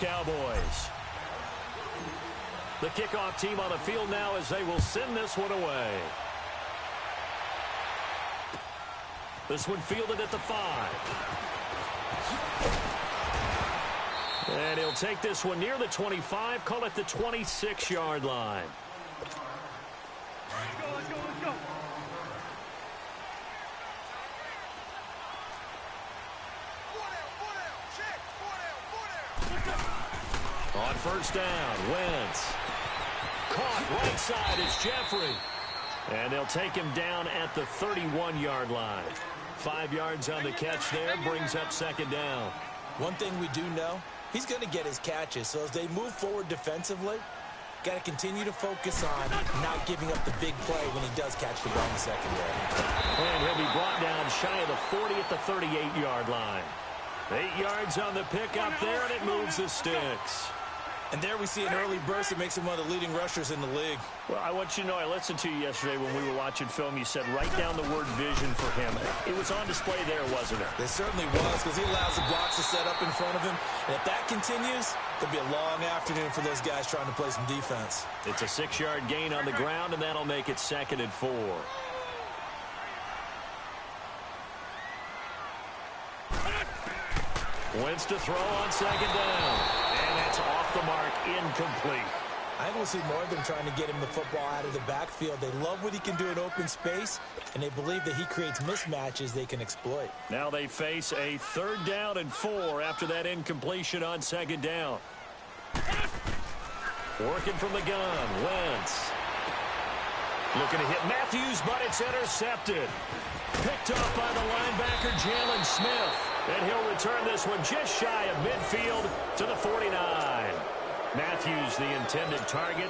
Dallas Cowboys. The kickoff team on the field now as they will send this one away. This one fielded at the 5. And he'll take this one near the 25, call it the 26-yard line. Let's go. On first down, Wentz. Caught right side is Jeffrey. And they'll take him down at the 31-yard line. 5 yards on the catch there, brings up second down. One thing we do know, he's going to get his catches. So as they move forward defensively, got to continue to focus on not giving up the big play when he does catch the ball in the secondary. And he'll be brought down shy of the 40 at the 38-yard line. 8 yards on the pickup there, and it moves the sticks. And there we see an early burst that makes him one of the leading rushers in the league. Well, I want you to know, I listened to you yesterday when we were watching film. You said write down the word vision for him. It was on display there, wasn't it? It certainly was, because he allows the blocks to set up in front of him. And if that continues, it'll be a long afternoon for those guys trying to play some defense. It's a 6-yard gain on the ground, and that'll make it 2nd and 4. Wentz to throw on second down. And that's off the mark, incomplete. I think we'll see more of them trying to get him the football out of the backfield. They love what he can do in open space, and they believe that he creates mismatches they can exploit. Now they face a 3rd down and 4 after that incompletion on second down. Working from the gun, Wentz. Looking to hit Matthews, but it's intercepted. Picked up by the linebacker, Jalen Smith. And he'll return this one just shy of midfield to the 49. Matthews, the intended target.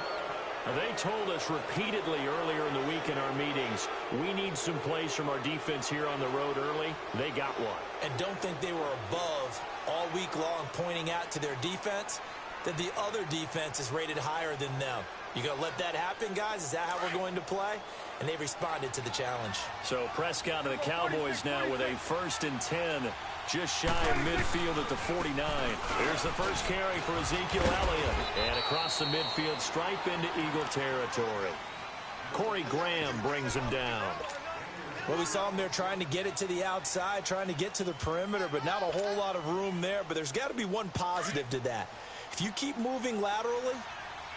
They told us repeatedly earlier in the week in our meetings, we need some plays from our defense here on the road early. They got one. And don't think they were above all week long pointing out to their defense that the other defense is rated higher than them. You going to let that happen, guys? Is that how we're going to play? And they responded to the challenge. So Prescott and the Cowboys now with a 1st and 10, just shy of midfield at the 49. Here's the first carry for Ezekiel Elliott. And across the midfield stripe into Eagle territory. Corey Graham brings him down. Well, we saw him there trying to get it to the outside, trying to get to the perimeter, but not a whole lot of room there. But there's got to be one positive to that. If you keep moving laterally,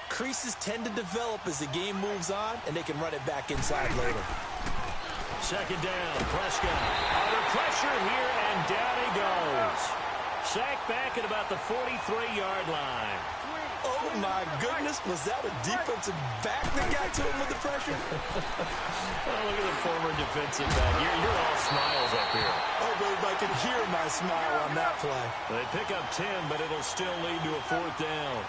creases tend to develop as the game moves on, and they can run it back inside later. Second down, Prescott. Under pressure here, and down he goes. Sacked back at about the 43-yard line. Oh, my goodness. Was that a defensive back that got to him with the pressure? Oh, look at the former defensive back. You're all smiles up here. Oh, babe, I can hear my smile on that play. They pick up 10, but it'll still lead to a 4th down.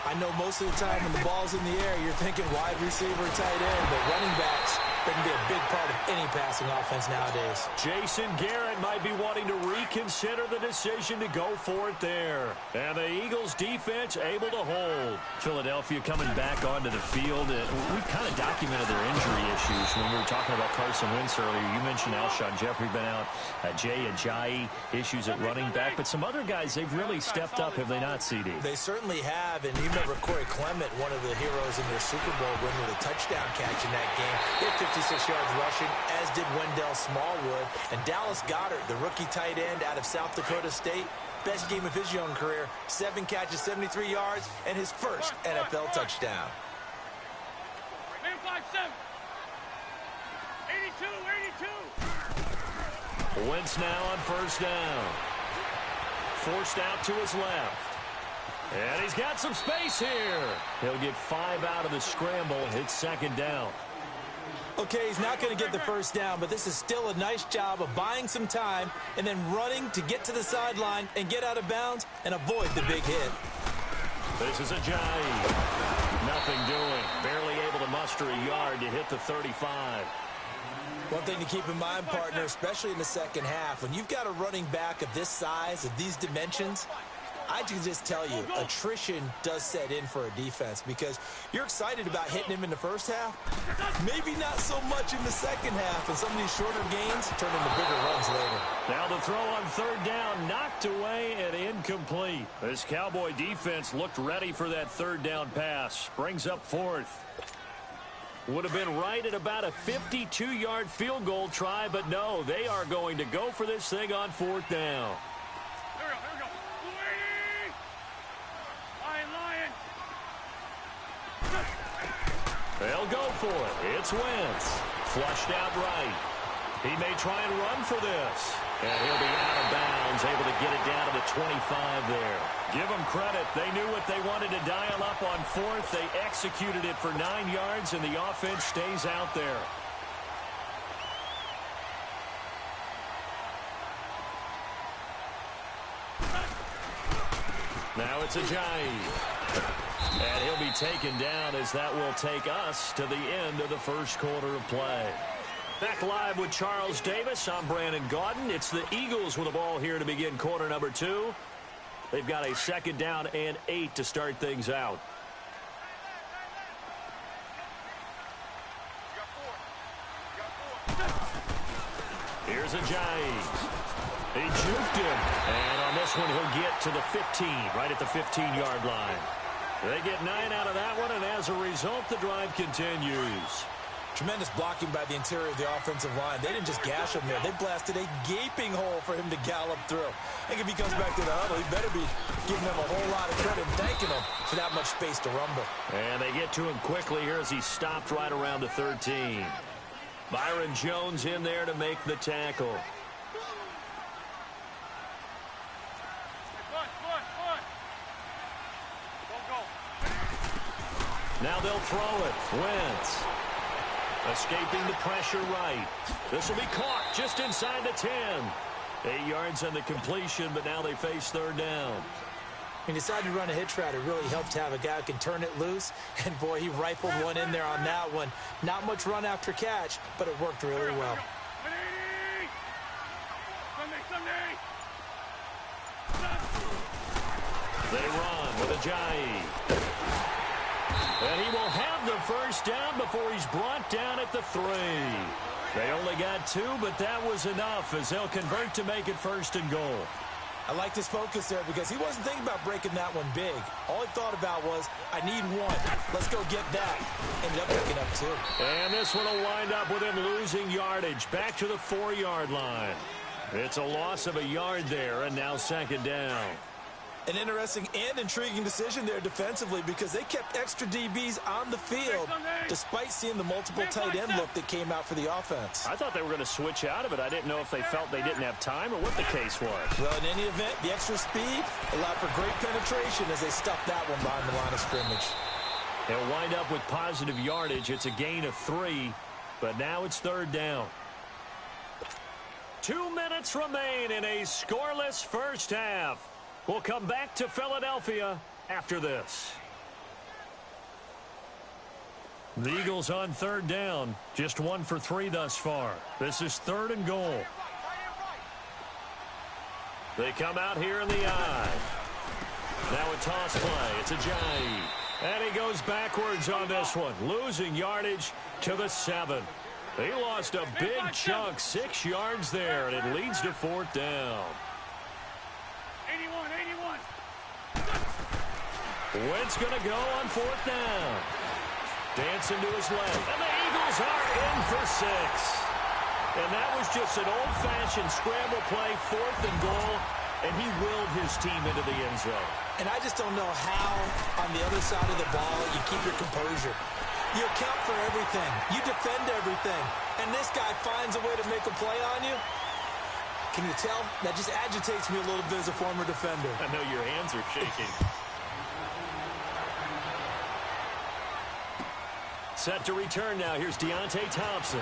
I know most of the time when the ball's in the air, you're thinking wide receiver, tight end, but running backs, they can be a big part of any passing offense nowadays. Jason Garrett might be wanting to reconsider the decision to go for it there. And the Eagles defense able to hold. Philadelphia coming back onto the field. We've kind of documented their injury issues when we were talking about Carson Wentz earlier. You mentioned Alshon Jeffrey been out. Jay Ajayi, issues at running back. But some other guys, they've really stepped up, have they not, CD? They certainly have. And you remember Corey Clement, one of the heroes in their Super Bowl win with a touchdown catch in that game. He had 56 yards rushing, as did Wendell Smallwood. And Dallas Goedert, the rookie tight end out of South Dakota State, best game of his young career, 7 catches, 73 yards, and his first NFL touchdown. 5-7. 82. Wentz now on first down. Forced out to his left. And he's got some space here. He'll get 5 out of the scramble. It's second down. Okay, he's not going to get the first down, but this is still a nice job of buying some time and then running to get to the sideline and get out of bounds and avoid the big hit. This is Ajayi. Nothing doing. Barely able to muster a yard to hit the 35. One thing to keep in mind, partner, especially in the second half, when you've got a running back of this size, of these dimensions, I can just tell you, attrition does set in for a defense because you're excited about hitting him in the first half. Maybe not so much in the second half, and some of these shorter gains turn into bigger runs later. Now the throw on third down, knocked away and incomplete. This Cowboy defense looked ready for that third down pass. Brings up fourth. Would have been right at about a 52-yard field goal try, but no, they are going to go for this thing on fourth down. Here we go. Lion. They'll go for it. It's Wentz. Flushed out right. He may try and run for this. And he'll be out of bounds, able to get it down to the 25 there. Give them credit. They knew what they wanted to dial up on fourth. They executed it for 9 yards, and the offense stays out there. Now it's Ajayi. And he'll be taken down as that will take us to the end of the first quarter of play. Back live with Charles Davis. I'm Brandon Gaudin. It's the Eagles with the ball here to begin quarter number 2. They've got a second down and 8 to start things out. Here's Ajayi. He juked him. And on this one, he'll get to the 15, right at the 15-yard line. They get 9 out of that one, and as a result, the drive continues. Tremendous blocking by the interior of the offensive line. They didn't just gash him there. They blasted a gaping hole for him to gallop through. I think if he comes back to the huddle, he better be giving them a whole lot of credit and thanking them for that much space to rumble. And they get to him quickly here as he stopped right around the 13. Byron Jones in there to make the tackle. Now they'll throw it. Wentz. Escaping the pressure right. This will be caught just inside the 10. 8 yards on the completion, but now they face third down. He decided to run a hitch route. It really helped to have a guy who can turn it loose. And, boy, he rifled one in there on that one. Not much run after catch, but it worked really well. They run with Ajayi. And he will have the first down before he's brought down at the 3. They only got 2, but that was enough as they'll convert to make it first and goal. I liked his focus there because he wasn't thinking about breaking that one big. All he thought about was, I need 1. Let's go get that. Ended up picking up 2. And this one will wind up with him losing yardage back to the 4-yard line. It's a loss of a yard there, and now second down. An interesting and intriguing decision there defensively because they kept extra DBs on the field despite seeing the multiple tight end look that came out for the offense. I thought they were going to switch out of it. I didn't know if they felt they didn't have time or what the case was. Well, in any event, the extra speed allowed for great penetration as they stuffed that one behind the line of scrimmage. They'll wind up with positive yardage. It's a gain of 3, but now it's third down. 2 minutes remain in a scoreless first half. We'll come back to Philadelphia after this. The Eagles on third down. Just 1 for 3 thus far. This is third and goal. They come out here in the eye. Now a toss play. It's Ajayi. And he goes backwards on this one. Losing yardage to the 7. He lost a big chunk. 6 yards there. And it leads to fourth down. 81. Wentz going to go on fourth down. Dancing to his left. And the Eagles are in for 6. And that was just an old-fashioned scramble play, fourth and goal. And he willed his team into the end zone. And I just don't know how, on the other side of the ball, you keep your composure. You account for everything. You defend everything. And this guy finds a way to make a play on you. Can you tell? That just agitates me a little bit as a former defender. I know your hands are shaking. Set to return now. Here's Deontay Thompson.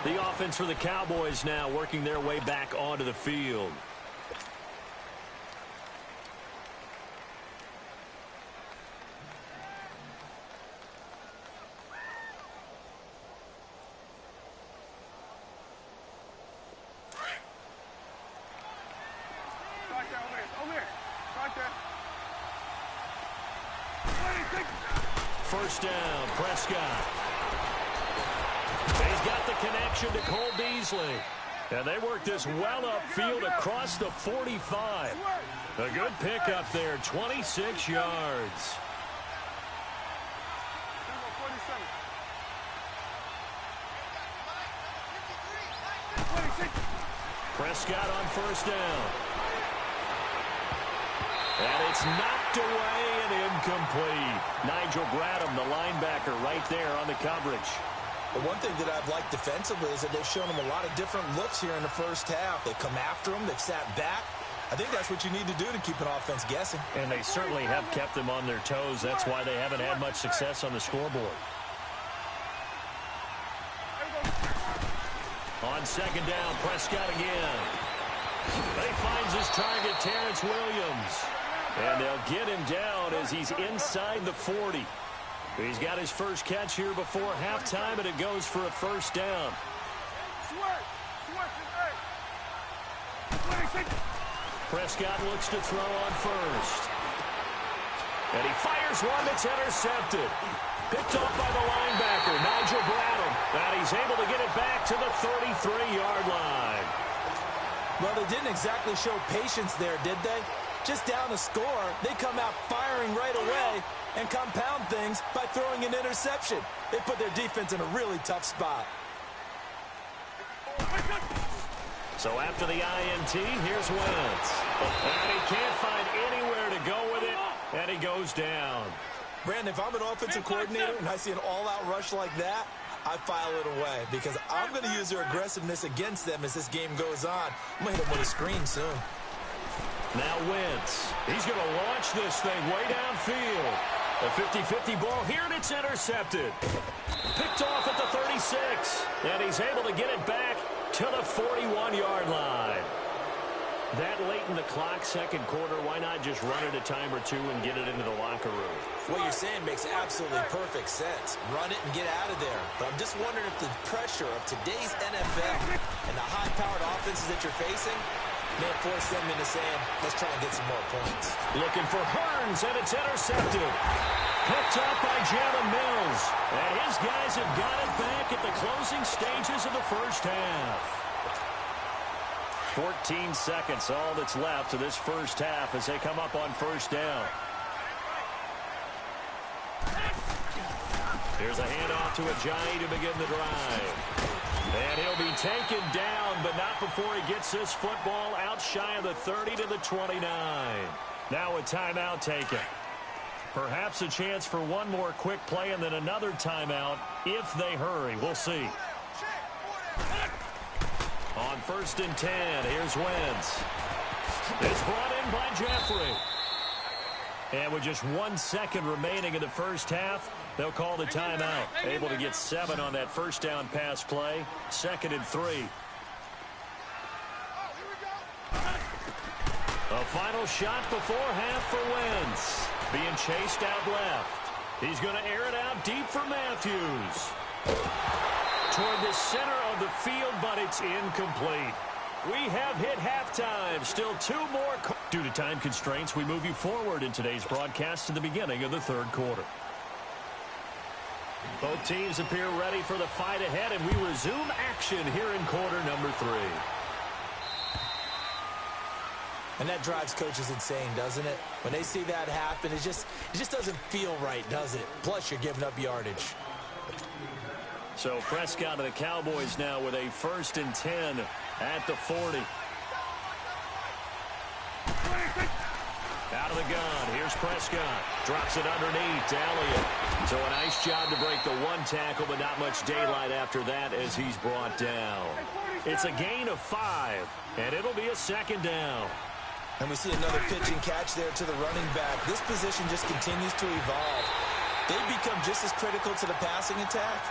The offense for the Cowboys now working their way back onto the field. First down, Prescott. He's got the connection to Cole Beasley. And they work this well upfield across the 45. A good pickup there, 26 yards. Prescott on first down. And it's knocked away and incomplete. Nigel Bradham, the linebacker, right there on the coverage. But one thing that I've liked defensively is that they've shown him a lot of different looks here in the first half. They've come after him. They've sat back. I think that's what you need to do to keep an offense guessing. And they certainly have kept them on their toes. That's why they haven't had much success on the scoreboard. On second down, Prescott again. He finds his target, Terrence Williams. And they'll get him down as he's inside the 40. He's got his first catch here before halftime, and it goes for a first down. Prescott looks to throw on first. And he fires one that's intercepted. Picked off by the linebacker, Nigel Bradham. And he's able to get it back to the 33-yard line. Well, they didn't exactly show patience there, did they? Just down the score, they come out firing right away and compound things by throwing an interception. They put their defense in a really tough spot. So after the INT, here's Wentz. And he can't find anywhere to go with it, and he goes down. Brandon, if I'm an offensive coordinator and I see an all-out rush like that, I file it away because I'm going to use their aggressiveness against them as this game goes on. I'm going to hit them with a screen soon. Now Wentz. He's going to launch this thing way downfield. A 50-50 ball here, and it's intercepted. Picked off at the 36, and he's able to get it back to the 41-yard line. That late in the clock, second quarter, why not just run it a time or two and get it into the locker room? What you're saying makes absolutely perfect sense. Run it and get out of there. But I'm just wondering if the pressure of today's NFL and the high-powered offenses that you're facing may force them into saying, let's try and get some more points. Looking for Hearns, and it's intercepted. Picked up by Jalen Mills. And his guys have got it back at the closing stages of the first half. 14 seconds, all that's left of this first half as they come up on first down. Here's a handoff to Ajayi to begin the drive. And he'll be taken down, but not before he gets this football out shy of the 30 to the 29. Now a timeout taken. Perhaps a chance for one more quick play and then another timeout if they hurry. We'll see. On first and 10, here's Wentz. It's brought in by Jeffrey. And with just 1 second remaining in the first half, they'll call the timeout. Able to get 7 on that first down pass play. 2nd and 3. A final shot before half for Wentz. Being chased out left. He's going to air it out deep for Matthews. Toward the center of the field, but it's incomplete. We have hit halftime. Still 2 more. Due to time constraints, we move you forward in today's broadcast to the beginning of the third quarter. Both teams appear ready for the fight ahead, and we resume action here in quarter number 3. And that drives coaches insane, doesn't it? When they see that happen, it just doesn't feel right, does it? Plus, you're giving up yardage. So Prescott of the Cowboys now with a 1st and 10 at the 40. Out of the gun. Here's Prescott. Drops it underneath to Elliott. So a nice job to break the 1 tackle, but not much daylight after that as he's brought down. It's a gain of 5, and it'll be a 2nd down. And we see another pitch and catch there to the running back. This position just continues to evolve. They become just as critical to the passing attack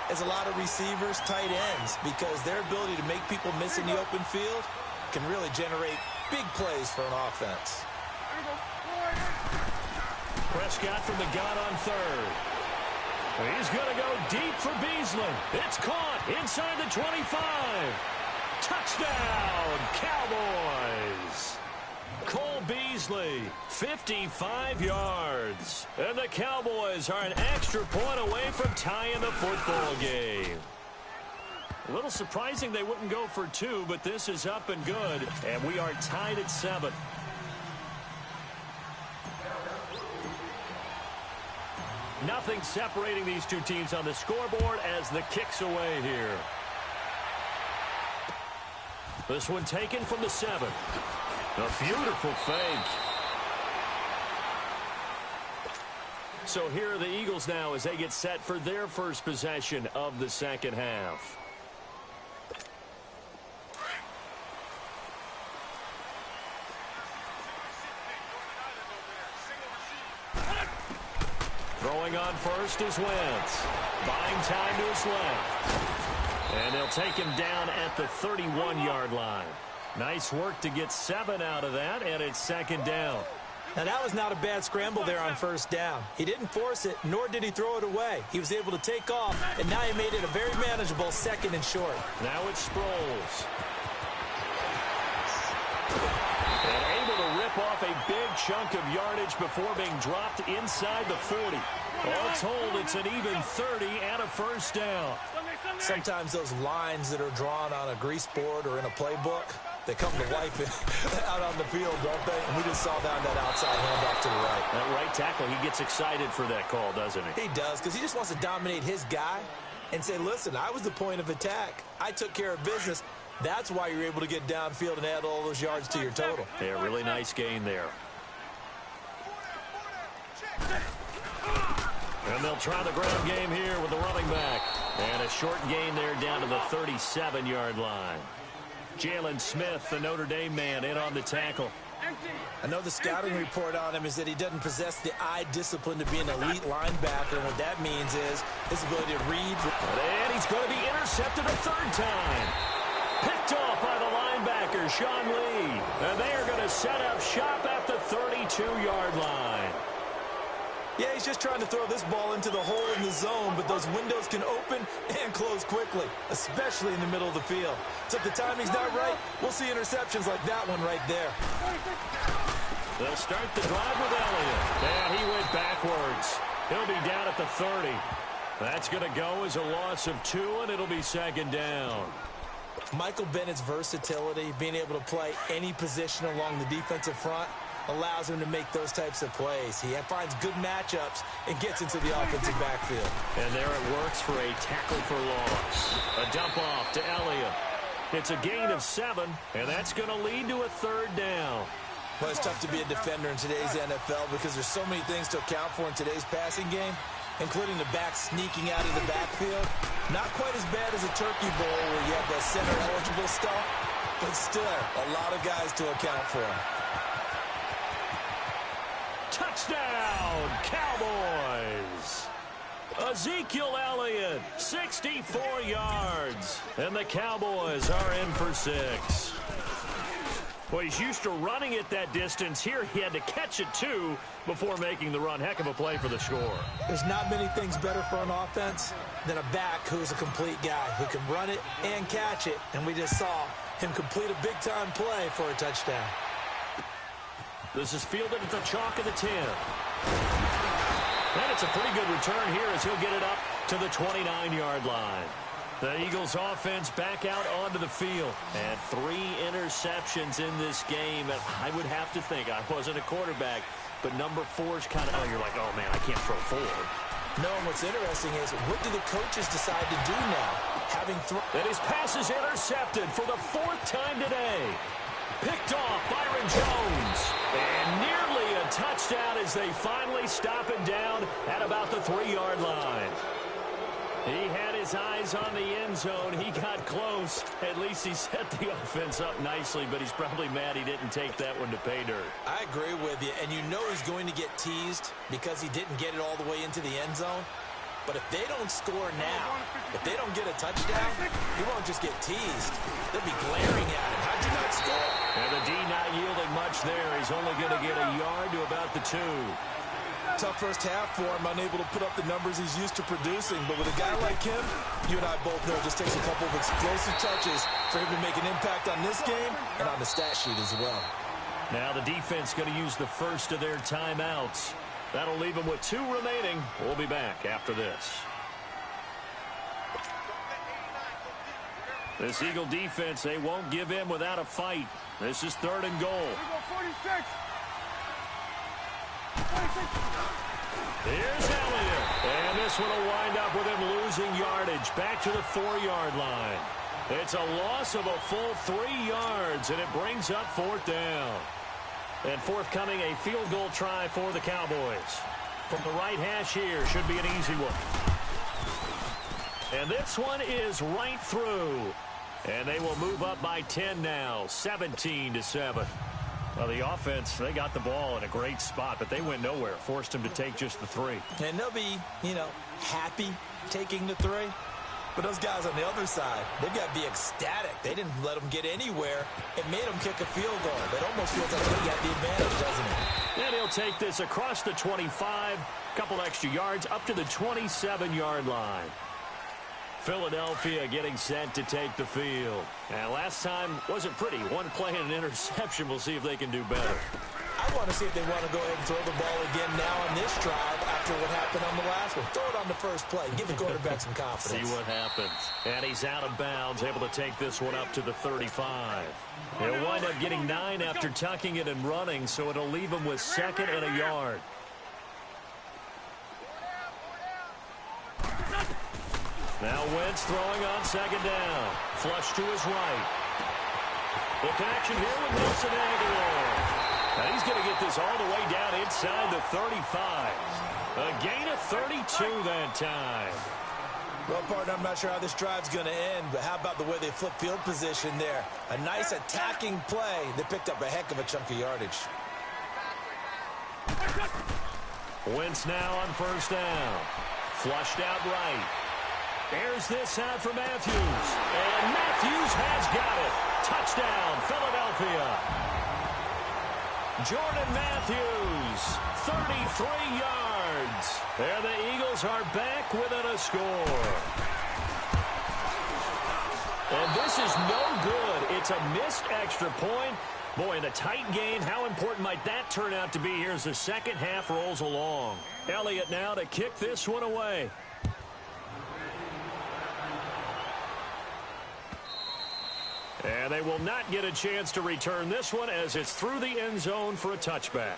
as a lot of receivers, tight ends, because their ability to make people miss in the open field can really generate big plays for an offense. Prescott from the gun on 3rd. He's going to go deep for Beasley. It's caught inside the 25. Touchdown, Cowboys. Cole Beasley. Beasley, 55 yards. And the Cowboys are an extra point away from tying the football game. A little surprising they wouldn't go for 2, but this is up and good, and we are tied at 7. Nothing separating these two teams on the scoreboard as the kick's away here. This one taken from the 7. A beautiful fake. So here are the Eagles now as they get set for their first possession of the second half. Throwing on first is Wentz. Buying time to his left. And they'll take him down at the 31-yard line. Nice work to get 7 out of that, and it's second down. Now, that was not a bad scramble there on first down. He didn't force it, nor did he throw it away. He was able to take off, and now he made it a very manageable 2nd and short. Now it's Sproles. And able to rip off a big chunk of yardage before being dropped inside the 40. All told, it's an even 30 and a first down. Sometimes those lines that are drawn on a grease board or in a playbook, they come to life out on the field, don't they? And we just saw down that outside handoff to the right. That right tackle, he gets excited for that call, doesn't he? He does, because he just wants to dominate his guy and say, listen, I was the point of attack. I took care of business. That's why you're able to get downfield and add all those yards to your total. Yeah, really nice gain there. And they'll try the ground game here with the running back. And a short gain there down to the 37-yard line. Jalen Smith, the Notre Dame man, in on the tackle. I know the scouting report on him is that he doesn't possess the eye discipline to be an elite linebacker. And what that means is his ability to read. And he's going to be intercepted a 3rd time. Picked off by the linebacker, Sean Lee. And they are going to set up shop at the 32-yard line. Yeah, he's just trying to throw this ball into the hole in the zone, but those windows can open and close quickly, especially in the middle of the field. So if the timing's not right, we'll see interceptions like that one right there. They'll start the drive with Elliott. And he went backwards. He'll be down at the 30. That's going to go as a loss of 2, and it'll be second down. Michael Bennett's versatility, being able to play any position along the defensive front, allows him to make those types of plays. He finds good matchups and gets into the offensive backfield. And there it works for a tackle for loss. A dump off to Elliott. It's a gain of 7, and that's going to lead to a 3rd down. Well, it's tough to be a defender in today's NFL because there's so many things to account for in today's passing game, including the back sneaking out of the backfield. Not quite as bad as a turkey bowl where you have the center-eligible stuff, but still a lot of guys to account for. Touchdown, Cowboys! Ezekiel Elliott, 64 yards. And the Cowboys are in for 6. Well, he's used to running it that distance. Here he had to catch it, too, before making the run. Heck of a play for the score. There's not many things better for an offense than a back who's a complete guy who can run it and catch it. And we just saw him complete a big-time play for a touchdown. This is fielded at the chalk of the 10. And it's a pretty good return here as he'll get it up to the 29-yard line. The Eagles offense back out onto the field. And 3 interceptions in this game. And I would have to think, I wasn't a quarterback, but number 4 is kind of, you're like, oh, man, I can't throw 4. No, and what's interesting is, what do the coaches decide to do now? And his pass is intercepted for the 4th time today. Picked off Byron Jones. And nearly a touchdown as they finally stop him down at about the 3-yard line. He had his eyes on the end zone. He got close. At least he set the offense up nicely, but he's probably mad he didn't take that one to pay dirt. I agree with you, and you know he's going to get teased because he didn't get it all the way into the end zone. But if they don't score now, if they don't get a touchdown, he won't just get teased. They'll be glaring at him. How'd you not score? And the D not yielding much there. He's only going to get a yard to about the 2. Tough first half for him, unable to put up the numbers he's used to producing. But with a guy like him, you and I both know it just takes a couple of explosive touches for him to make an impact on this game and on the stat sheet as well. Now the defense going to use the first of their timeouts. That'll leave them with 2 remaining. We'll be back after this. This Eagle defense, they won't give in without a fight. This is 3rd and goal. Here we go, 46. 46. Here's Elliott. And this one will wind up with him losing yardage back to the 4-yard line. It's a loss of a full 3 yards, and it brings up 4th down. And forthcoming, a field goal try for the Cowboys. From the right hash here, should be an easy one. And this one is right through. And they will move up by 10 now, 17-7. Well, the offense, they got the ball in a great spot, but they went nowhere. Forced them to take just the 3. And they'll be, happy taking the 3. But those guys on the other side, they've got to be ecstatic. They didn't let them get anywhere. It made them kick a field goal. It almost feels like they got the advantage, doesn't it? And he'll take this across the 25, couple extra yards, up to the 27-yard line. Philadelphia getting set to take the field. And last time wasn't pretty. One play and an interception. We'll see if they can do better. I want to see if they want to go ahead and throw the ball again now on this drive after what happened on the last one. Throw it on the first play. Give the quarterback some confidence. See what happens. And he's out of bounds, able to take this one up to the 35. He'll wind up getting 9 after tucking it and running, so it'll leave him with 2nd and a yard. Now Wentz throwing on 2nd down. Flush to his right. The connection here with Nelson Aguilar. And he's going to get this all the way down inside the 35. A gain of 32 that time. Well, partner, I'm not sure how this drive's going to end, but how about the way they flip field position there? A nice attacking play that picked up a heck of a chunk of yardage. Wentz now on 1st down. Flushed out right. There's this out for Matthews. And Matthews has got it. Touchdown, Philadelphia. Jordan Matthews, 33 yards. There the Eagles are back within a score. And this is no good. It's a missed extra point. Boy, in a tight game, how important might that turn out to be here as the second half rolls along. Elliott now to kick this one away. And they will not get a chance to return this one as it's through the end zone for a touchback.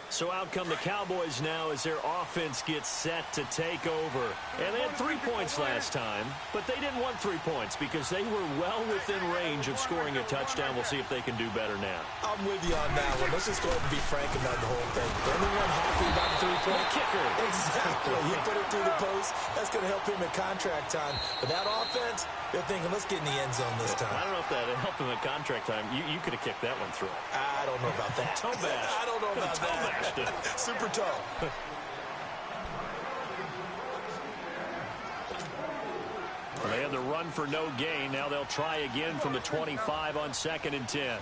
So out come the Cowboys now as their offense gets set to take over. And they had 3 points last time, but they didn't want 3 points because they were well within range of scoring a touchdown. We'll see if they can do better now. I'm with you on that one. Let's just go ahead and be frank about the whole thing. Anyone happy about the 3-point kicker? Exactly. You put it through the post. That's going to help him in contract time. But that offense, they're thinking, let's get in the end zone this time. I don't know if that helped him at contract time. You could have kicked that one through. I don't know about that. Toe bash. I don't know about that. Super toe. They had the run for no gain. Now they'll try again from the 25 on 2nd and 10.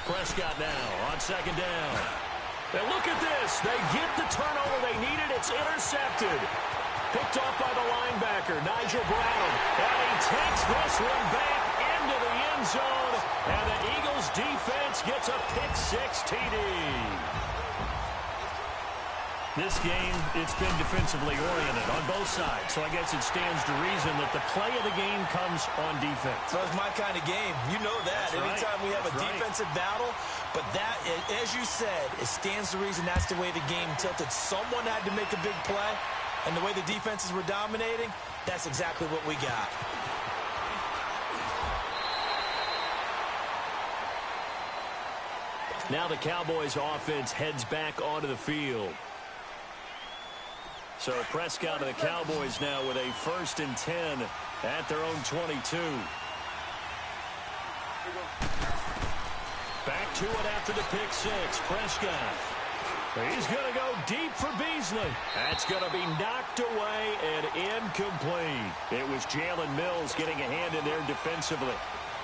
Prescott now on 2nd down. And look at this. They get the turnover they needed. It's intercepted. Picked off by the linebacker, Nigel Brown. And he takes this one back into the end zone. And the Eagles defense gets a pick-6 TD. This game, it's been defensively oriented on both sides. So I guess it stands to reason that the play of the game comes on defense. So it's my kind of game. You know that. That's Anytime right. we have a defensive battle, but that, as you said, it stands to reason that's the way the game tilted. Someone had to make a big play, and the way the defenses were dominating, that's exactly what we got. Now the Cowboys offense heads back onto the field. So Prescott and the Cowboys now with a 1st and 10 at their own 22. Back to it after the pick-6. Prescott. He's going to go deep for Beasley. That's going to be knocked away and incomplete. It was Jalen Mills getting a hand in there defensively.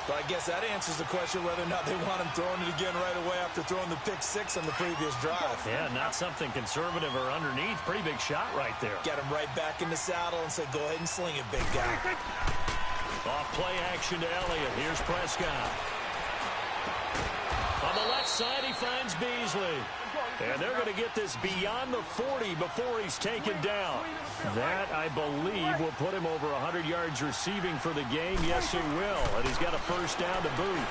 So I guess that answers the question whether or not they want him throwing it again right away after after throwing the pick six on the previous drive. Yeah, not something conservative or underneath. Pretty big shot right there. Got him right back in the saddle and said, go ahead and sling it, big guy. Off play action to Elliott. Here's Prescott. On the left side, he finds Beasley. And they're going to get this beyond the 40 before he's taken down. That, I believe, will put him over 100 yards receiving for the game. Yes, it will. And he's got a first down to boot.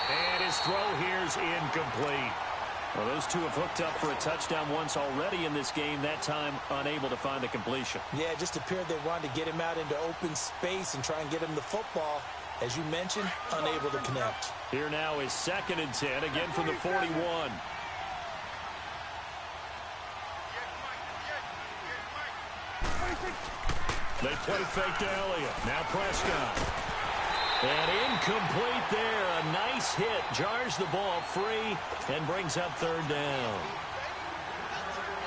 And his throw here's incomplete. Well, those two have hooked up for a touchdown once already in this game, that time unable to find the completion. Yeah, it just appeared they wanted to get him out into open space and try and get him the football. As you mentioned, unable to connect. Here now is 2nd and 10, again from the 41. They play fake to Elliott. Now Prescott. And incomplete there. A nice hit. Jars the ball free and brings up 3rd down.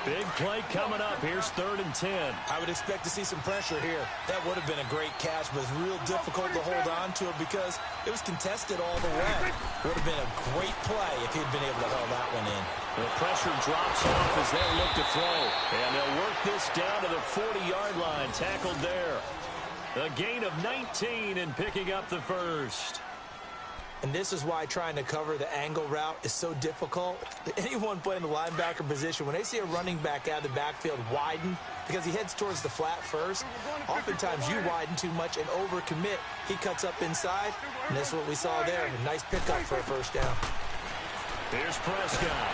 Big play coming up. Here's 3rd and 10. I would expect to see some pressure here. That would have been a great catch, but it's real difficult to hold on to it because it was contested all the way. Would have been a great play if he'd been able to hold that one in. The pressure drops off as they look to throw. And they'll work this down to the 40-yard line. Tackled there. A gain of 19 and picking up the first. And this is why trying to cover the angle route is so difficult. Anyone playing the linebacker position, when they see a running back out of the backfield widen, because he heads towards the flat first, oftentimes you widen too much and overcommit. He cuts up inside, and that's what we saw there. A nice pickup for a first down. Here's Prescott.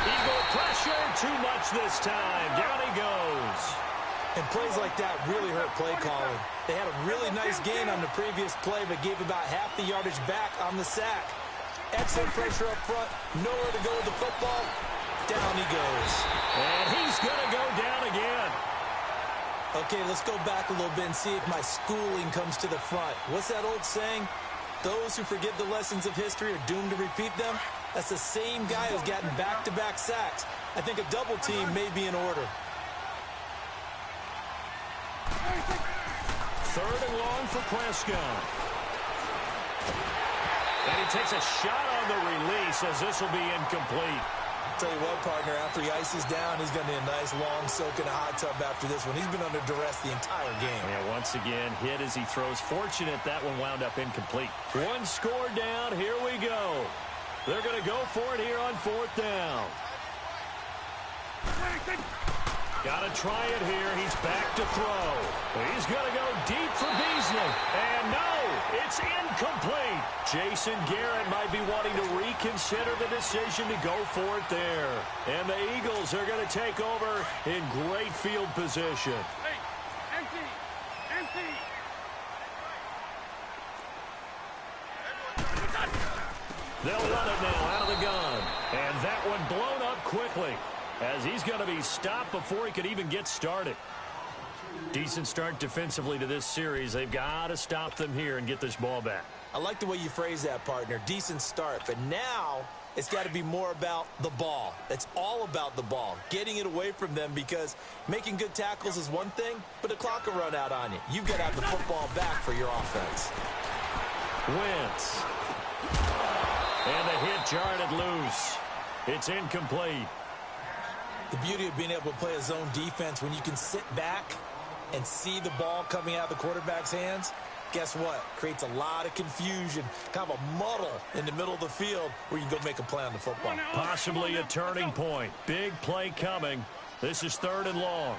Eagle pressure, too much this time. Down he goes. And plays like that really hurt play calling. They had a really nice gain on the previous play, but gave about half the yardage back on the sack. Excellent pressure up front. Nowhere to go with the football. Down he goes. And he's going to go down again. Okay, let's go back a little bit and see if my schooling comes to the front. What's that old saying? Those who forget the lessons of history are doomed to repeat them. That's the same guy who's gotten back-to-back sacks. I think a double team may be in order. 3rd and long for Prescott. And he takes a shot on the release as this will be incomplete. Tell you what, partner, after he ices down, he's going to need a nice long soak in a hot tub after this one. He's been under duress the entire game. Yeah, once again, hit as he throws. Fortunate that one wound up incomplete. One score down. Here we go. They're going to go for it here on 4th down. Got to try it here. He's back to throw. He's going to go deep for Beasley. And no, it's incomplete. Jason Garrett might be wanting to reconsider the decision to go for it there. And the Eagles are going to take over in great field position. Hey, empty, empty. They'll run it now out of the gun. And that one blown up quickly, as he's going to be stopped before he could even get started. Decent start defensively to this series. They've got to stop them here and get this ball back. I like the way you phrase that, partner. Decent start. But now it's got to be more about the ball. It's all about the ball, getting it away from them, because making good tackles is one thing, but the clock will run out on you. You've got to have the football back for your offense. Wentz. And the hit jarred it loose. It's incomplete. The beauty of being able to play a zone defense, when you can sit back and see the ball coming out of the quarterback's hands, guess what? Creates a lot of confusion, kind of a muddle in the middle of the field where you can go make a play on the football. Possibly a turning point. Big play coming. This is 3rd and long.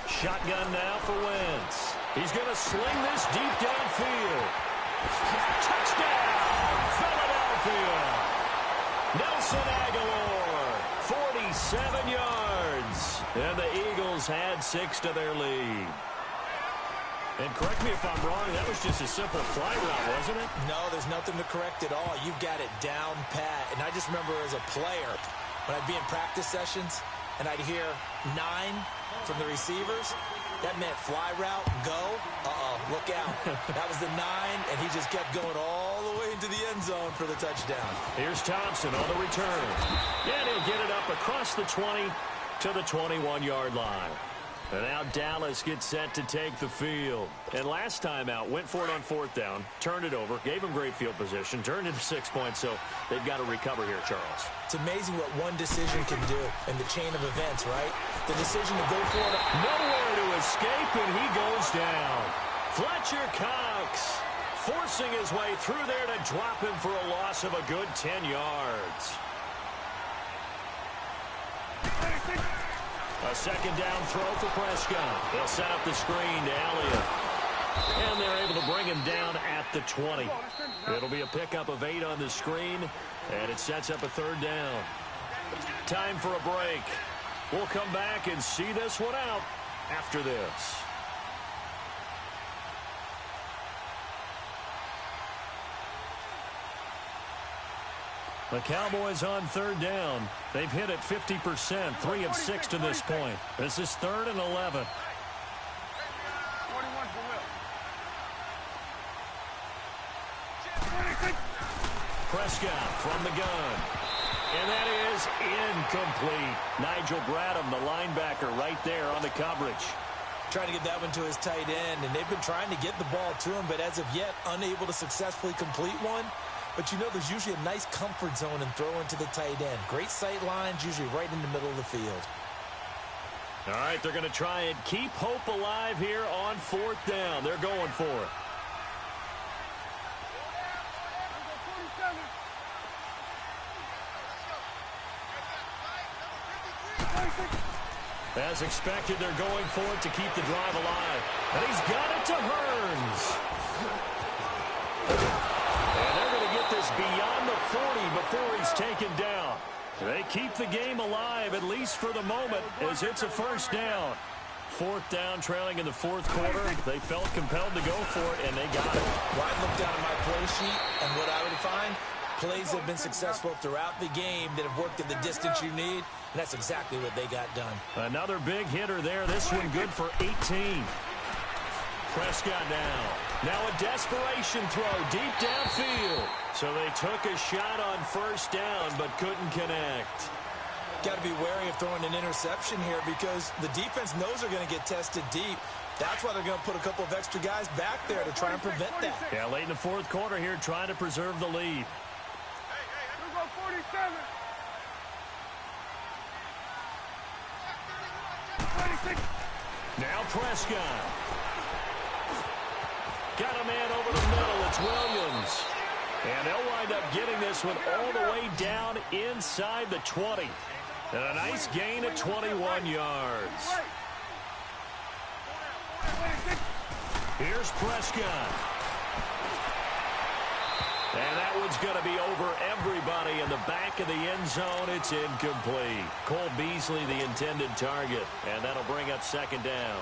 Shotgun now for Wentz. He's going to sling this deep downfield. Touchdown, Philadelphia. Nelson Aguilar, 47 yards. And the Eagles had 6 to their lead. And correct me if I'm wrong, that was just a simple fly route, wasn't it? No, there's nothing to correct at all. You've got it down pat. And I just remember as a player, when I'd be in practice sessions and I'd hear 9 from the receivers, that meant fly route, go, look out. That was the 9, and he just kept going all the way into the end zone for the touchdown. Here's Thompson on the return. And he'll get it up across the 20 to the 21-yard line. And now Dallas gets set to take the field. And last time out, went for it on 4th down, turned it over, gave them great field position, turned into 6 points, so they've got to recover here, Charles. It's amazing what one decision can do in the chain of events, right? The decision to go for it. Nowhere to escape, and he goes down. Fletcher Cox forcing his way through there to drop him for a loss of a good 10 yards. A 2nd down throw for Prescott. They'll set up the screen to Elliott. And they're able to bring him down at the 20. It'll be a pickup of 8 on the screen, and it sets up a 3rd down. Time for a break. We'll come back and see this one out after this. The Cowboys on 3rd down. They've hit it 50%, 3 of 6 to this point. This is 3rd and 11. Prescott from the gun. And that is incomplete. Nigel Bradham, the linebacker, right there on the coverage. Trying to get that one to his tight end, and they've been trying to get the ball to him, but as of yet, unable to successfully complete one. But you know there's usually a nice comfort zone in throwing to the tight end. Great sight lines, usually right in the middle of the field. All right, they're going to try and keep hope alive here on 4th down. They're going for it. As expected, they're going for it to keep the drive alive. And he's got it to Hearns. And they're going to get this beyond the 40 before he's taken down. They keep the game alive, at least for the moment, as it's a 1st down. 4th down, trailing in the 4th quarter. They felt compelled to go for it, and they got it. Well, I look down at my play sheet, and what I would find, plays that have been successful throughout the game that have worked at the distance you need, and that's exactly what they got done. Another big hitter there. This one good for 18. Prescott down. Now a desperation throw deep downfield. So they took a shot on 1st down, but couldn't connect. Got to be wary of throwing an interception here because the defense knows they're going to get tested deep. That's why they're going to put a couple of extra guys back there to try and prevent that. Yeah, late in the 4th quarter here, trying to preserve the lead. Go 47. 26. Now Prescott. Got a man over the middle. It's Williams. And they'll wind up getting this one all the way down inside the 20. And a nice gain at 21 yards. Here's Prescott. And that one's going to be over everybody in the back of the end zone. It's incomplete. Cole Beasley, the intended target. And that'll bring up 2nd down.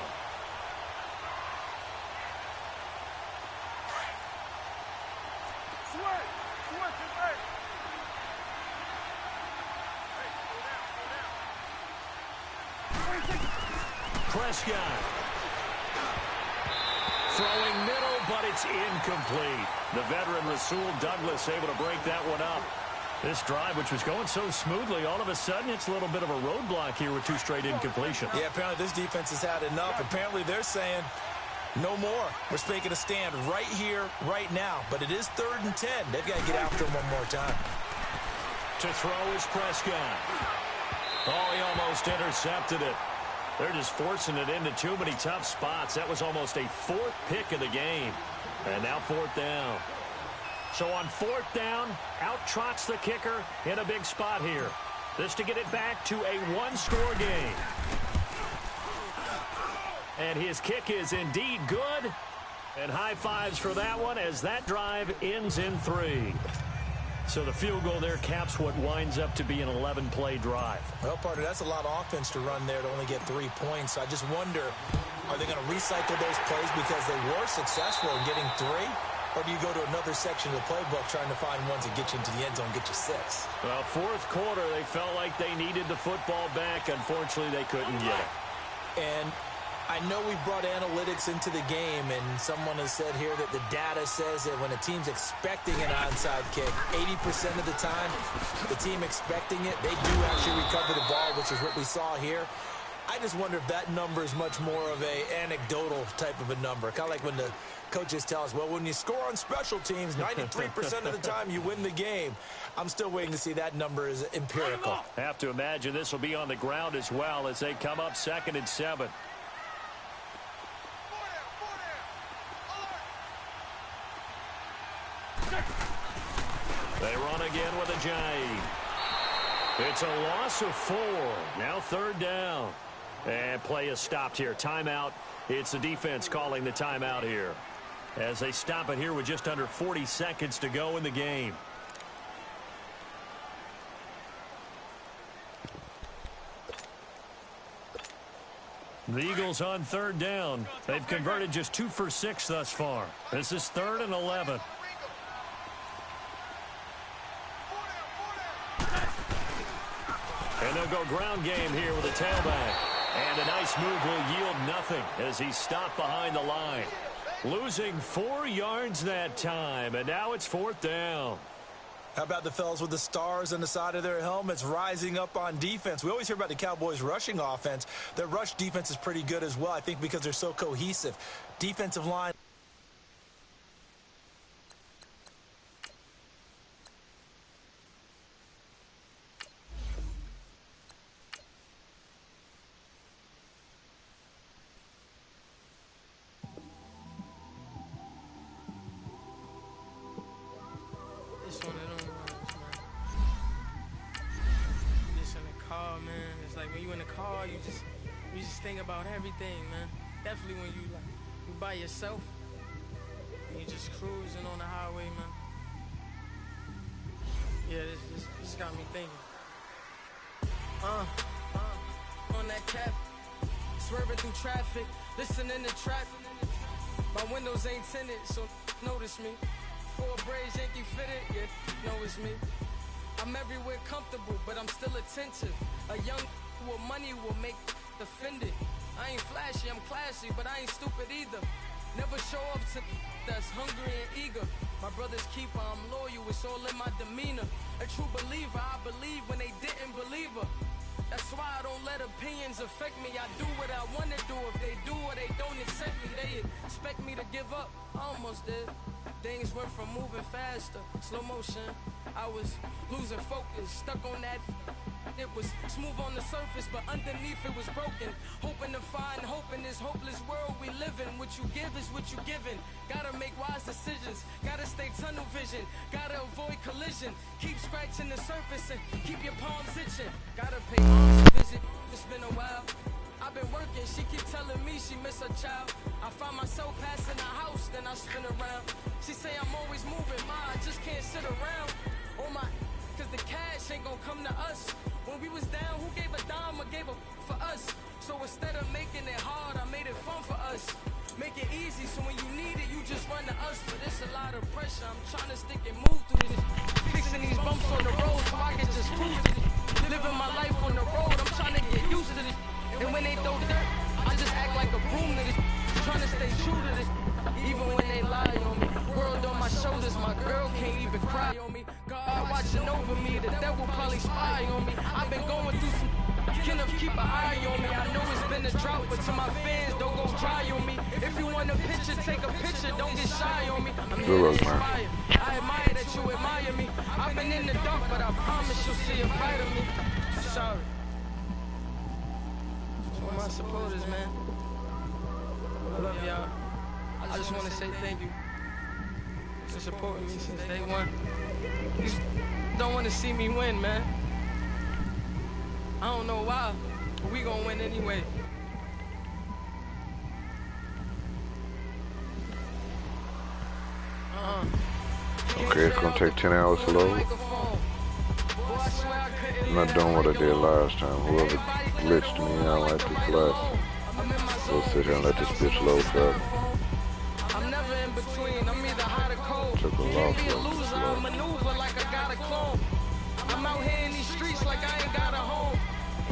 Prescott. Throwing middle, but it's incomplete. The veteran Rasul Douglas able to break that one up. This drive, which was going so smoothly, all of a sudden it's a little bit of a roadblock here with 2 straight incompletions. Yeah, apparently this defense has had enough. Apparently they're saying no more. We're making a stand right here, right now. But it is 3rd and 10. They've got to get after him one more time. To throw is Prescott. Oh, he almost intercepted it. They're just forcing it into too many tough spots. That was almost a 4th pick of the game. And now 4th down. So on 4th down, out trots the kicker in a big spot here. This to get it back to a 1-score game. And his kick is indeed good. And high fives for that one as that drive ends in 3. So the field goal there caps what winds up to be an 11-play drive. Well, partner, that's a lot of offense to run there to only get 3 points. I just wonder, are they going to recycle those plays because they were successful in getting 3? Or do you go to another section of the playbook trying to find ones that get you into the end zone, get you 6? Well, 4th quarter, they felt like they needed the football back. Unfortunately, they couldn't get it. And I know we brought analytics into the game, and someone has said here that the data says that when a team's expecting an onside kick, 80% of the time, the team expecting it, they do actually recover the ball, which is what we saw here. I just wonder if that number is much more of a anecdotal type of a number. Kind of like when the coaches tell us, well, when you score on special teams, 93% of the time you win the game. I'm still waiting to see that number is empirical. Have to imagine this will be on the ground as well as they come up 2nd and 7. They run again with a J. It's a loss of 4. Now 3rd down. And play is stopped here. Timeout. It's the defense calling the timeout here, as they stop it here with just under 40 seconds to go in the game. The Eagles on 3rd down. They've converted just 2 for 6 thus far. This is 3rd and 11. And they'll go ground game here with a tailback. And a nice move will yield nothing as he's stopped behind the line. Losing 4 yards that time, and now it's 4th down. How about the fellas with the stars on the side of their helmets rising up on defense? We always hear about the Cowboys' rushing offense. Their rush defense is pretty good as well, I think, because they're so cohesive. Defensive line. You just think about everything, man. Definitely when you by yourself and you just cruising on the highway, man. Yeah, this got me thinking. On that cap, swerving through traffic, listening to trap. My windows ain't tinted, so notice me. 4 braids, Yankee fitted, yeah, know it's me. I'm everywhere comfortable, but I'm still attentive. A young with money will make offended. I ain't flashy, I'm classy, but I ain't stupid either. Never show up to that's hungry and eager. My brother's keeper, I'm loyal, it's all in my demeanor. A true believer, I believe when they didn't believe her. That's why I don't let opinions affect me. I do what I want to do. If they do or they don't accept me, they expect me to give up. I almost did. Things went from moving faster, slow motion. I was losing focus, stuck on that. It was smooth on the surface, but underneath it was broken. Hoping to find hope in this hopeless world we live in. What you give is what you given. Gotta make wise decisions. Gotta stay tunnel vision. Gotta avoid collision. Keep scratching the surface and keep your palms itching. Gotta pay moms a visit. It's been a while. I've been working. She keep telling me she miss her child. I find myself passing the house, then I spin around. She say I'm always moving. Ma, I just can't sit around. Oh my, cause the cash ain't gonna come to us. When we was down, who gave a dime or gave a for us? So instead of making it hard, I made it fun for us. Make it easy, so when you need it, you just run to us. But it's a lot of pressure, I'm trying to stick and move through this. Fixing these bumps on the road so I can just cruise it. Living my life on the road, I'm trying to get used to this. And when they throw dirt, I just act like a broom to this. Trying to stay true to this, even when they lie on me. World on my shoulders, my girl can't even cry on me. God watching over me, the devil probably spy on me. I've been going through some, can keep an eye on me. I know it's been a drought, but to my fans, don't go try on me. If you want a picture, take a picture, don't get shy on me. I'm here to inspire. I admire that you admire me. I've been in the dark, but I promise you'll see a fight of me. Sorry. For my supporters, man. I love y'all. I just want to say thank you for supporting me since day one. You don't want to see me win, man. I don't know why, but we gonna win anyway. Okay, it's gonna take 10 hours to load. I'm not doing what I did last time. Whoever glitched me, I don't like this class. We'll sit here and let this bitch load forever. I'm never in between, I'm either hot or cold. Took a lot Be a for loser, I maneuver like I got a clone. I'm out here in these streets like I ain't got a home.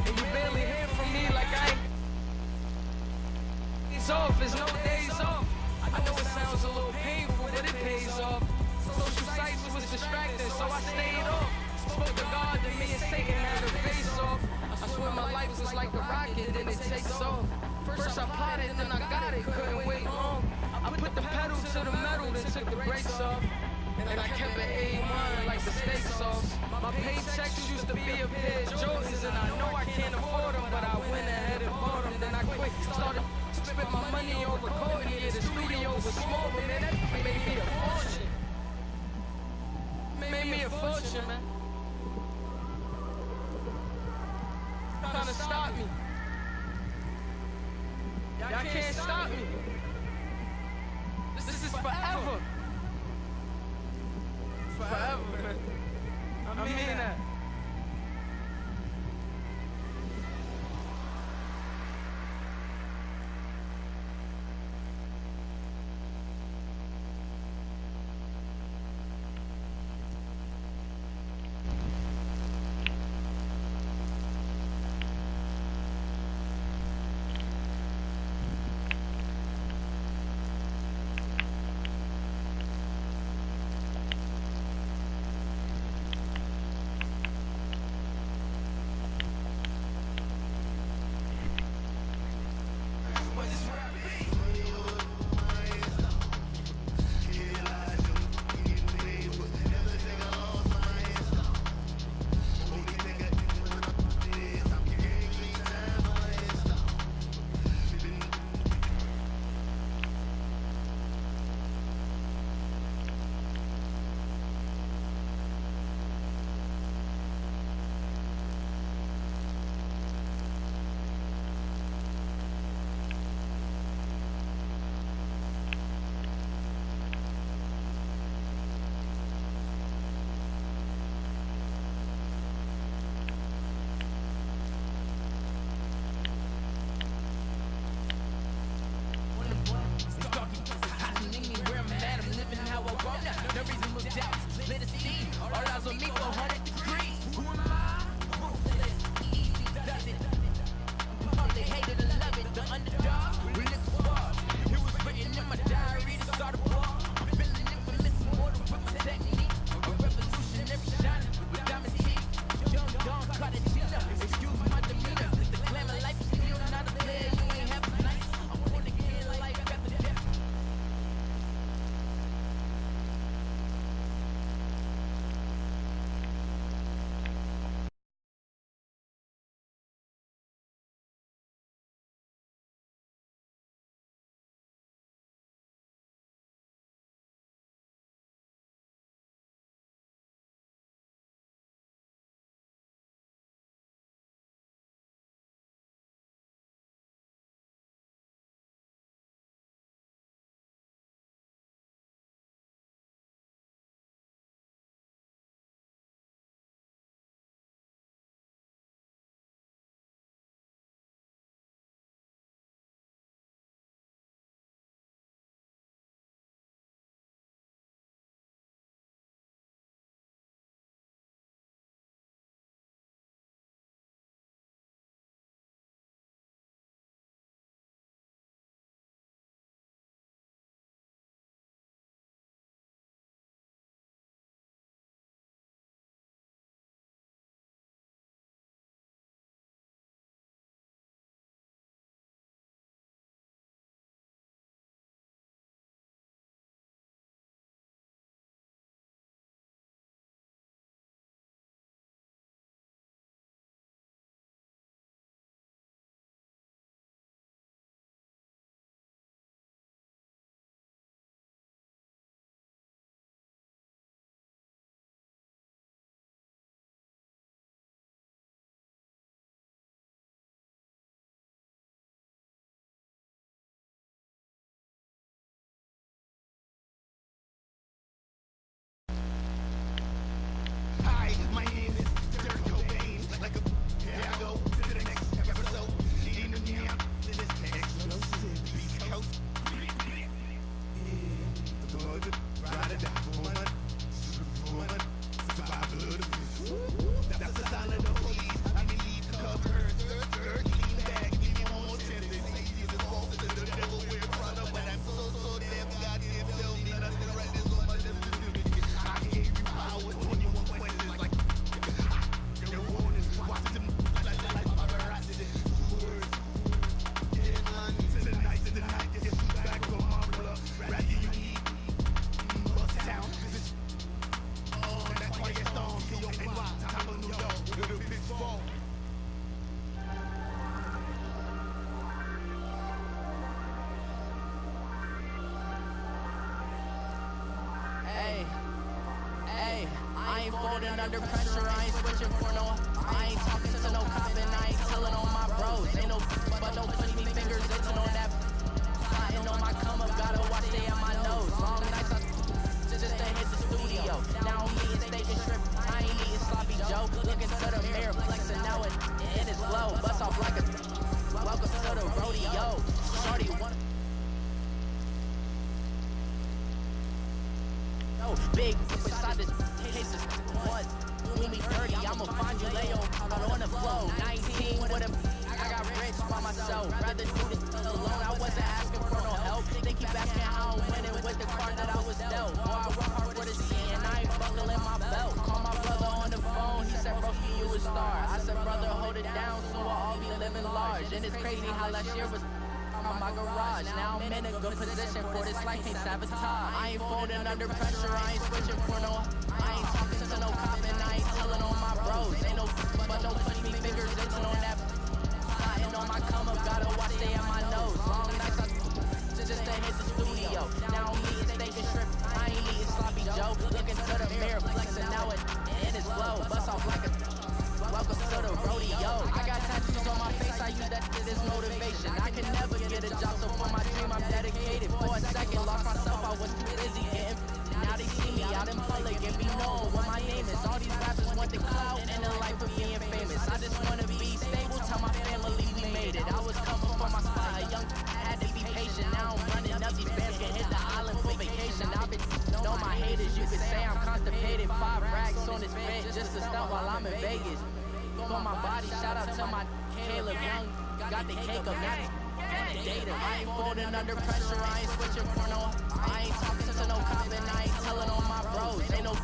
And you barely hear from me like I ain't. It's off, there's no days off. I know it sounds a little painful, but it pays off. Social sites was distracting, so I stayed off. spoke to God, then me and Satan had a face off. I swear my life was like a rocket, then it takes off. First I plotted, then I got it, couldn't wait long. I put the pedal to the metal, then took the brakes off. And I kept it A1 like the steak sauce. My paychecks used to be a pair of Jordans, and I know I can't afford them, but I went ahead and bought them. Then I quick started spent my money on recording. Yeah, the studio was small, but man, that made me a fortune. Made me a fortune, man. Trying to stop me. Y'all can't stop me. This is forever. Forever, man. I mean that. under pressure, I ain't switching for no. I ain't talking to no cop and I ain't telling on my bros. Ain't no but don't push me fingers itching on that. Plotting on my come up, gotta watch they at my nose. Long nights I just to hit the studio. Now I'm eating steak and shrimp. I ain't eating sloppy Joe. Looking to the mirror, flexing now it is glow. Bust off like a welcome to the rodeo. Shorty one. Big beside this case is what? Do me dirty, I'ma find you lay on the flow. 19 with him, I got rich by myself. Rather do this alone, I wasn't asking for no help. They keep asking how I'm winning with the card that I was dealt. Boy, I work hard for the scene and I ain't buckling my belt. Call my brother on the phone, he said, broski, you a star. I said, brother, hold it down, soon we'll all be living large. And it's crazy how last year was my garage. Now I'm in a good position for this life ain't sabotage. I ain't folding under pressure, I ain't switching for no. I ain't talking to no cop and I ain't telling on my bros. Ain't no but don't push me fingers itching on that. Plotting on my come up, gotta watch they at my nose. Long nights I just to hit the studio. Now I'm eating steak and shrimp, I ain't eating sloppy Joe. Looking to the mirror, flexing now it is glow. Bust off like a welcome to the rodeo. I got tattoos on my face, I use that as motivation. I can never get a job, so for my dream I'm dedicated. For a second, lost myself, I was too busy getting. Now they see me out in public and be known what my name is. All these rappers want the clout and the life of being famous. I just wanna be stable, tell my family we made it. I was coming for my spot, a young had to be patient. Now I'm running up, these bands can hit the island for vacation. I've been know my haters, you could say I'm constipated. 5 racks on this bed just to stuff while I'm in Vegas. For my body, shout out to my Caleb Young. Got the cake up now. Data. I ain't folding under pressure. I ain't switching for no. I ain't talking to no cop and I ain't telling on my bros. Ain't no.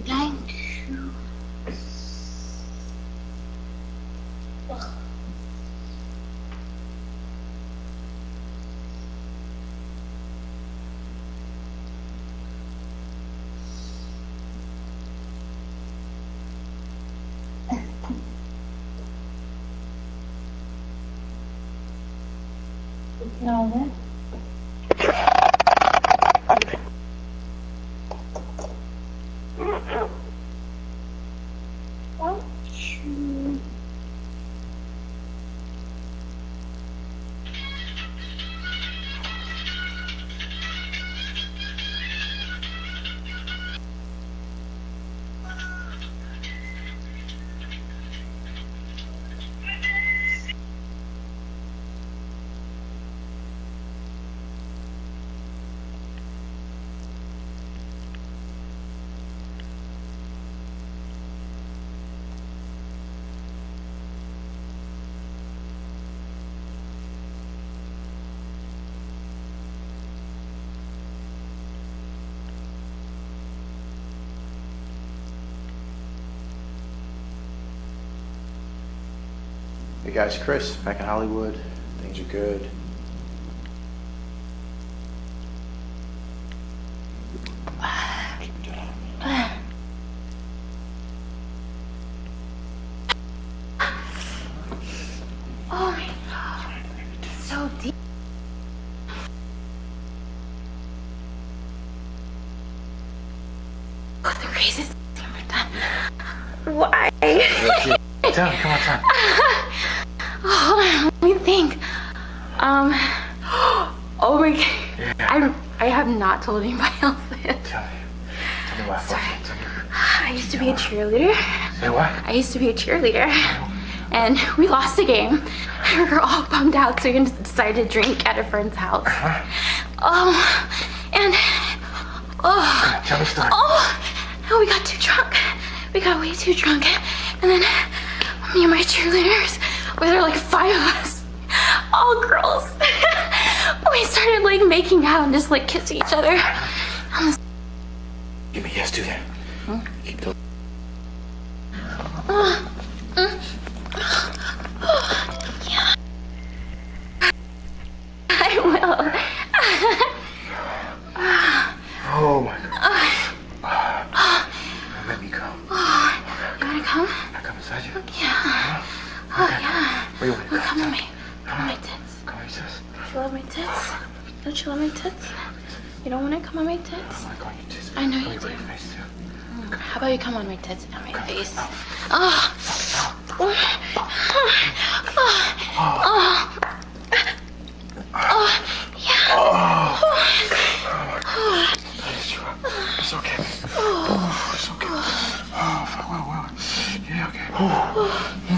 Thank you. No, Hey guys, Chris, back in Hollywood. Things are good. oh my God, so deep. Oh, the craziest thing ever done. Why? Come on, Tom. Hold on, let me think. Oh my God. Yeah. I have not told anybody else this. Tell me why. Sorry. Tell me. I used to be a cheerleader. Say what? I used to be a cheerleader. And we lost the game. We were all bummed out, so we decided to drink at a friend's house. And Tell me a story. no, we got too drunk. We got way too drunk. And then me and my cheerleaders, there were like 5 of us, all girls. We started like making out and just like kissing each other. Give me yes, do that. Keep those. Yeah. I will. Oh my God. Let me come. You wanna come? Can I come inside you? Yeah. Okay. Yeah. Where you want to Come on my tits. Come on, sis. Don't you love my tits? Don't you love my tits? You don't want to come on my tits? I want to go on your tits. I know Come you here, do. your face too. How about you come on my tits and on my face? No. Oh. Yeah. It's okay. It's okay. Fuck, well. Yeah, okay.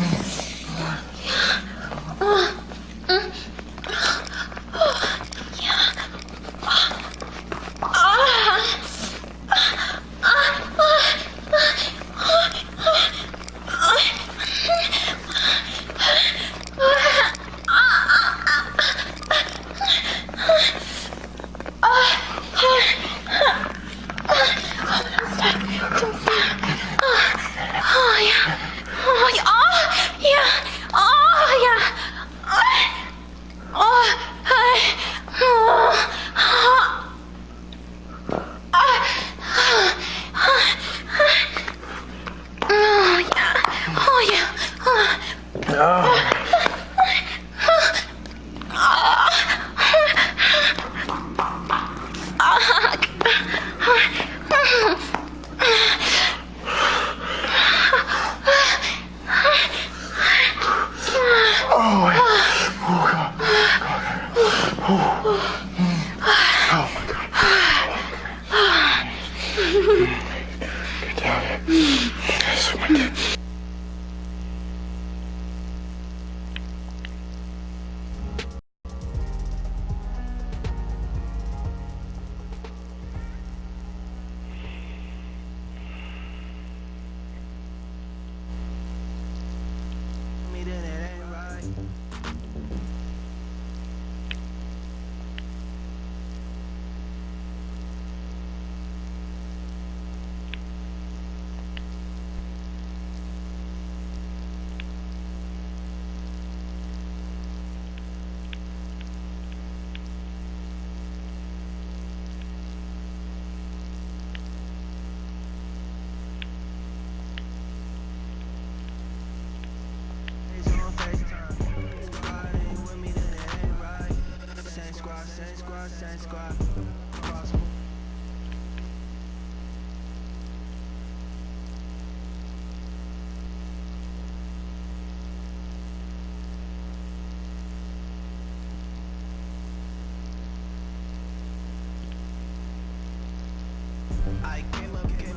I came up